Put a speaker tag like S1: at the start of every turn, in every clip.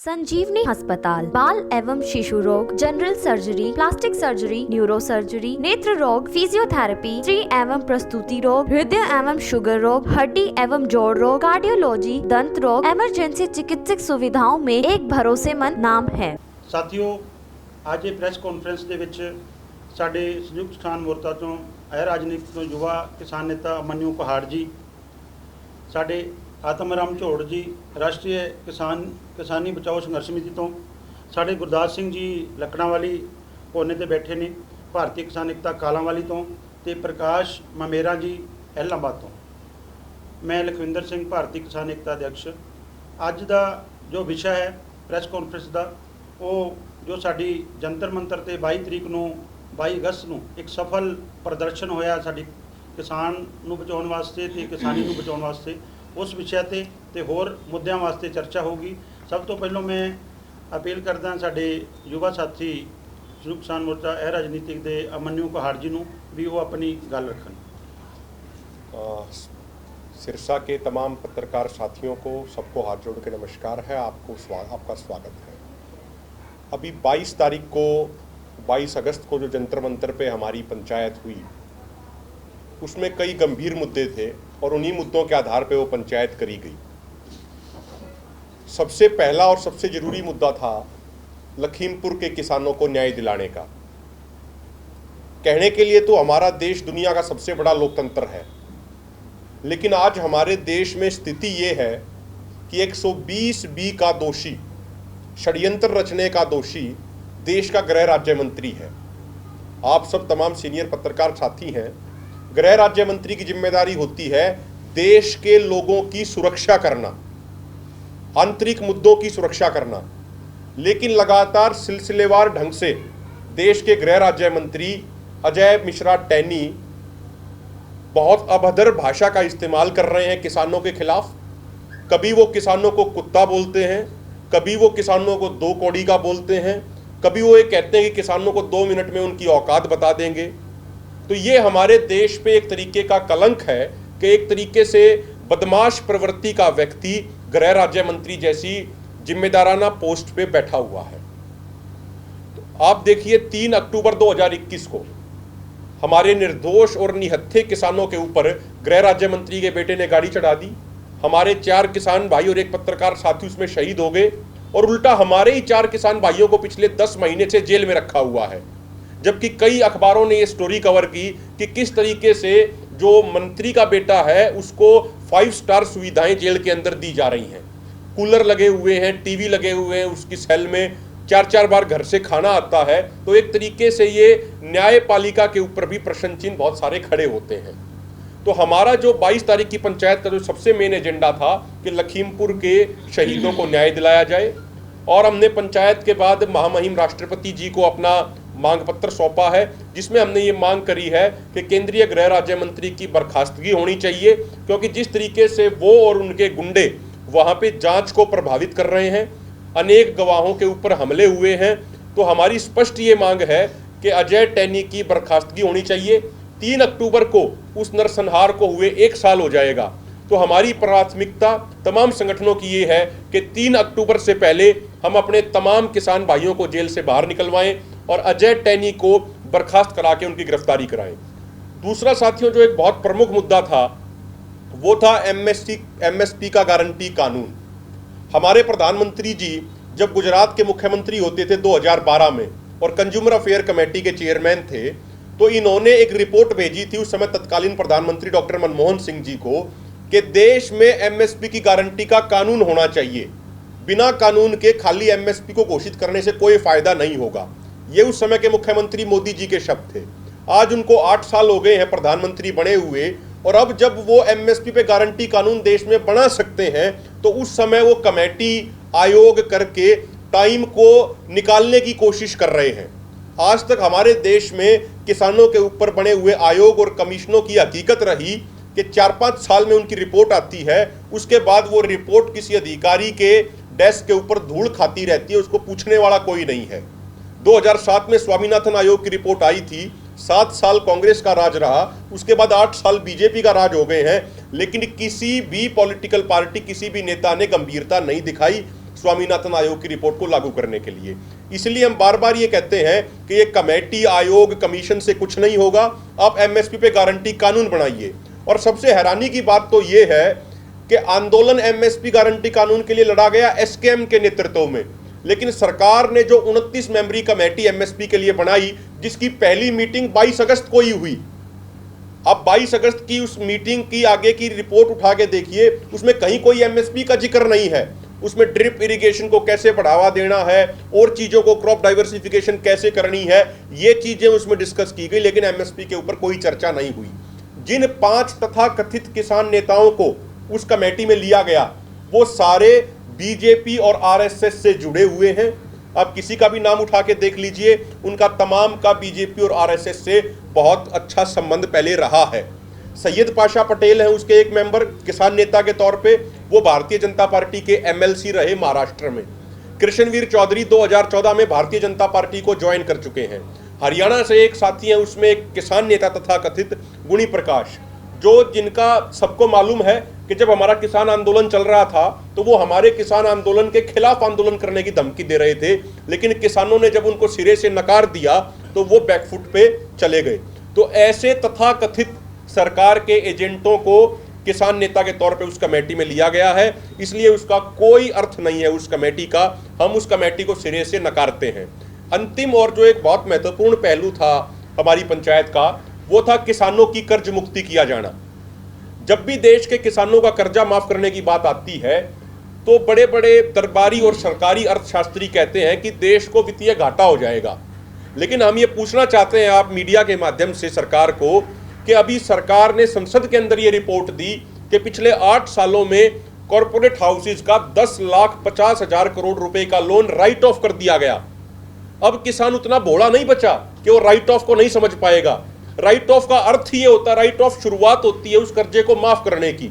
S1: संजीवनी अस्पताल बाल एवं शिशु रोग, general surgery, plastic surgery, neuro surgery, नेत्र रोग, फिजियोथेरेपी, स्त्री एवं प्रसूति रोग, हृदय एवं शुगर रोग, हड्डी एवं जोड़ रोग, कार्डियोलॉजी, दंत रोग, इमरजेंसी चिकित्सक सुविधाओं में एक भरोसेमंद नाम है।
S2: साथियों, आज ये प्रेस कॉन्फ्रेंस ਦੇ ਵਿੱਚ ਸਾਡੇ ਸੰਯੁਕਤ ਕਿਸਾਨ ਮੋਰਚਾ ਤੋਂ ਇਹ ਰਾਜਨੀਤਿਕ ਤੋਂ युवा किसान नेता मन्नू पहाड़ जी, ਸਾਡੇ आत्मराम ਝੋੜ जी राष्ट्रीय किसानी बचाओ संघर्ष समिति तो साढ़े गुरदास सिंह जी लकड़ावाली कोने ते बैठे ने, भारतीय किसान एकता कालांवाली तो ते प्रकाश ममेरा जी एलाहाबाद तो, मैं लखविंदर सिंह भारतीय किसान एकता अध्यक्ष। अज का जो विषय है प्रेस कॉन्फ्रेंस का, वो जो साड़ी जंतर मंतर ते 22 तरीक को 22 अगस्त को एक सफल प्रदर्शन होया साड़ी किसान नूं बचाउण वास्ते ते किसानी नूं बचाउण वास्ते, उस विषय ते होर मुद्दों वास्ते चर्चा होगी। सब तो पहलों मैं अपील करदा साडे युवा साथी संयुक्त किसान मोर्चा ए राजनीतिक दे मन्नू पहाड़ जी नूं भी वो अपनी गल रखन।
S3: सिरसा के तमाम पत्रकार साथियों को सबको हाथ जोड़ के नमस्कार है। आपका स्वागत है। अभी 22 तारीख को 22 अगस्त को जो जंतर मंतर पे हमारी पंचायत हुई, उसमें कई गंभीर मुद्दे थे और उन्हीं मुद्दों के आधार पे वो पंचायत करी गई। सबसे पहला और सबसे ज़रूरी मुद्दा था लखीमपुर के किसानों को न्याय दिलाने का। कहने के लिए तो हमारा देश दुनिया का सबसे बड़ा लोकतंत्र है, लेकिन आज हमारे देश में स्थिति ये है कि 120 बी का दोषी, षड्यंत्र रचने का दोषी देश का गृह राज्य मंत्री है। आप सब तमाम सीनियर पत्रकार साथी हैं। गृह राज्य मंत्री की जिम्मेदारी होती है देश के लोगों की सुरक्षा करना, आंतरिक मुद्दों की सुरक्षा करना, लेकिन लगातार सिलसिलेवार ढंग से देश के गृह राज्य मंत्री अजय मिश्रा टैनी बहुत अभद्र भाषा का इस्तेमाल कर रहे हैं किसानों के खिलाफ। कभी वो किसानों को कुत्ता बोलते हैं, कभी वो किसानों को 2 कौड़ी का बोलते हैं, कभी वो ये कहते हैं कि किसानों को 2 मिनट में उनकी औकात बता देंगे। तो ये हमारे देश पे एक तरीके का कलंक है कि एक तरीके से बदमाश प्रवृत्ति का व्यक्ति गृह राज्य मंत्री जैसी जिम्मेदाराना पोस्ट पे बैठा हुआ है। तो आप देखिए 3 अक्टूबर 2021 को हमारे निर्दोष और निहत्थे किसानों के ऊपर गृह राज्य मंत्री के बेटे ने गाड़ी चढ़ा दी। हमारे 4 किसान भाई और एक पत्रकार साथी उसमें शहीद हो गए, और उल्टा हमारे ही 4 किसान भाइयों को पिछले 10 महीने से जेल में रखा हुआ है। जबकि कई अखबारों ने ये स्टोरी कवर की कि किस तरीके से जो मंत्री का बेटा है उसको 5 स्टार सुविधाएं जेल के अंदर दी जा रही हैं। कूलर लगे हुए हैं, टीवी लगे हुए हैं, उसकी सेल में 4-4 बार घर से खाना आता है। तो एक तरीके से ये न्यायपालिका के ऊपर भी प्रश्न चिन्ह बहुत सारे खड़े होते हैं। तो हमारा जो 22 तारीख की पंचायत का जो सबसे मेन एजेंडा था कि लखीमपुर के शहीदों को न्याय दिलाया जाए, और हमने पंचायत के बाद महामहिम राष्ट्रपति जी को अपना मांग पत्र सौंपा है, जिसमें हमने ये मांग करी है कि केंद्रीय गृह राज्य मंत्री की बर्खास्तगी होनी चाहिए, क्योंकि जिस तरीके से वो और उनके गुंडे वहाँ पे जांच को प्रभावित कर रहे हैं, अनेक गवाहों के ऊपर हमले हुए हैं। तो हमारी स्पष्ट ये मांग है कि अजय टैनी की बर्खास्तगी होनी चाहिए। 3 अक्टूबर को उस नरसंहार को हुए 1 साल हो जाएगा। तो हमारी प्राथमिकता तमाम संगठनों की ये है कि 3 अक्टूबर से पहले हम अपने तमाम किसान भाइयों को जेल से बाहर निकलवाएं और अजय टैनी को बर्खास्त करा के उनकी गिरफ्तारी कराएं। दूसरा साथियों, जो एक बहुत प्रमुख मुद्दा था वो था एमएसपी का गारंटी कानून। हमारे प्रधानमंत्री जी जब गुजरात के मुख्यमंत्री होते थे 2012 में और कंज्यूमर अफेयर कमेटी के चेयरमैन थे, तो इन्होंने एक रिपोर्ट भेजी थी उस समय तत्कालीन प्रधानमंत्री डॉक्टर मनमोहन सिंह जी को कि देश में एमएसपी की गारंटी का कानून होना चाहिए। बिना कानून के खाली एमएसपी को घोषित करने से कोई फायदा नहीं होगा। ये उस समय के मुख्यमंत्री मोदी जी के शब्द थे। आज उनको 8 साल हो गए हैं प्रधानमंत्री बने हुए, और अब जब वो एमएसपी पे गारंटी कानून देश में बना सकते हैं तो उस समय वो कमेटी आयोग करके टाइम को निकालने की कोशिश कर रहे हैं। आज तक हमारे देश में किसानों के ऊपर बने हुए आयोग और कमीशनों की हकीकत रही कि 4-5 साल में उनकी रिपोर्ट आती है, उसके बाद वो रिपोर्ट किसी अधिकारी के डेस्क के ऊपर धूल खाती रहती है, उसको पूछने वाला कोई नहीं है। 2007 में स्वामीनाथन आयोग की रिपोर्ट आई थी, 7 साल कांग्रेस का राज रहा, उसके बाद 8 साल बीजेपी का राज हो गए हैं, लेकिन किसी भी पॉलिटिकल पार्टी, किसी भी नेता ने गंभीरता नहीं दिखाई। स्वामीनाथन आयोग की रिपोर्ट को लागू करने के लिए। इसलिए हम बार बार ये कहते हैं कि ये कमेटी, आयोग, कमीशन से कुछ नहीं होगा, आप एमएसपी पे गारंटी कानून बनाइए। और सबसे हैरानी की बात तो ये है कि आंदोलन एमएसपी गारंटी कानून के लिए लड़ा गया एसकेएम के नेतृत्व में, लेकिन सरकार ने जो 29 मेंबरी कमेटी एमएसपी के लिए बनाई, जिसकी पहली मीटिंग 22 अगस्त को ही हुई। अब 22 अगस्त की उस मीटिंग की आगे की रिपोर्ट उठा के देखिए, उसमें कहीं कोई एमएसपी का जिक्र नहीं है। उसमें ड्रिप इरिगेशन को कैसे बढ़ावा देना है और चीजों को, क्रॉप डाइवर्सिफिकेशन कैसे करनी है, ये चीजें उसमें डिस्कस की गई, लेकिन एमएसपी के ऊपर कोई चर्चा नहीं हुई। जिन 5 तथाकथित किसान नेताओं को उस कमेटी में लिया गया, वो सारे बीजेपी और आरएसएस से जुड़े हुए हैं। आप किसी का भी नाम उठा के देख लीजिए, उनका तमाम का बीजेपी और आरएसएस से बहुत अच्छा संबंध पहले रहा है। सैयद पाशा पटेल हैं उसके एक मेंबर किसान नेता के तौर पे, वो भारतीय जनता पार्टी के एमएलसी रहे महाराष्ट्र में। कृष्णवीर चौधरी 2014 में भारतीय जनता पार्टी को ज्वाइन कर चुके हैं। हरियाणा से एक साथी हैं, उसमें एक किसान नेता तथा कथित गुणी प्रकाश, जो जिनका सबको मालूम है कि जब हमारा किसान आंदोलन चल रहा था तो वो हमारे किसान आंदोलन के खिलाफ आंदोलन करने की धमकी दे रहे थे, लेकिन किसानों ने जब उनको सिरे से नकार दिया तो वो बैकफुट पे चले गए। तो ऐसे तथाकथित सरकार के एजेंटों को किसान नेता के तौर पे उस कमेटी में लिया गया है, इसलिए उसका कोई अर्थ नहीं है उस कमेटी का। हम उस कमेटी को सिरे से नकारते हैं। अंतिम और जो एक बहुत महत्वपूर्ण पहलू था हमारी पंचायत का, वो था किसानों की कर्ज मुक्ति किया जाना। जब भी देश के किसानों का कर्जा माफ करने की बात आती है तो बड़े बड़े दरबारी और सरकारी अर्थशास्त्री कहते हैं कि देश को वित्तीय घाटा हो जाएगा। लेकिन हम ये पूछना चाहते हैं आप मीडिया के माध्यम से सरकार को कि अभी सरकार ने संसद के अंदर ये रिपोर्ट दी कि पिछले 8 सालों में कॉरपोरेट हाउसेज का 10,50,000 करोड़ रुपए का लोन राइट ऑफ कर दिया गया। अब किसान उतना भोला नहीं बचा कि वो राइट ऑफ को नहीं समझ पाएगा। राइट ऑफ का अर्थ ही होता है, राइट ऑफ शुरुआत होती है उस कर्जे को माफ करने की।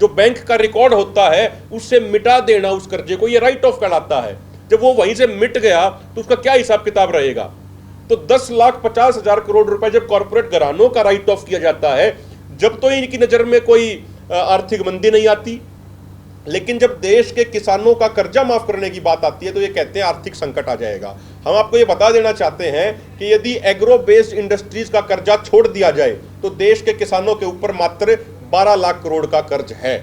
S3: जो बैंक का रिकॉर्ड होता है उससे मिटा देना उस कर्जे को, ये राइट ऑफ कहलाता है। जब वो वहीं से मिट गया तो उसका क्या हिसाब किताब रहेगा। तो 10,50,000 करोड़ रुपए जब कॉर्पोरेट घरानों का राइट ऑफ किया जाता है, जब तो इनकी नजर में कोई आर्थिक मंदी नहीं आती, लेकिन जब देश के किसानों का कर्जा माफ करने की बात आती है तो ये कहते हैं आर्थिक संकट आ जाएगा। हम आपको ये बता देना चाहते हैं कि यदि एग्रो बेस्ड इंडस्ट्रीज का कर्जा छोड़ दिया जाए तो देश के किसानों के ऊपर मात्र 12 लाख करोड़ का कर्ज है।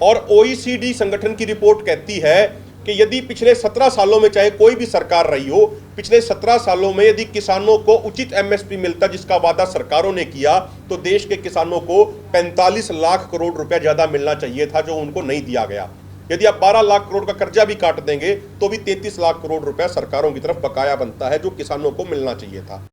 S3: और ओईसीडी संगठन की रिपोर्ट कहती है कि यदि पिछले 17 सालों में, चाहे कोई भी सरकार रही हो, पिछले 17 सालों में यदि किसानों को उचित एमएसपी मिलता जिसका वादा सरकारों ने किया, तो देश के किसानों को 45 लाख करोड़ रुपया ज्यादा मिलना चाहिए था, जो उनको नहीं दिया गया। यदि आप 12 लाख करोड़ का कर्जा भी काट देंगे तो भी 33 लाख करोड़ रुपया सरकारों की तरफ बकाया बनता है, जो किसानों को मिलना चाहिए था।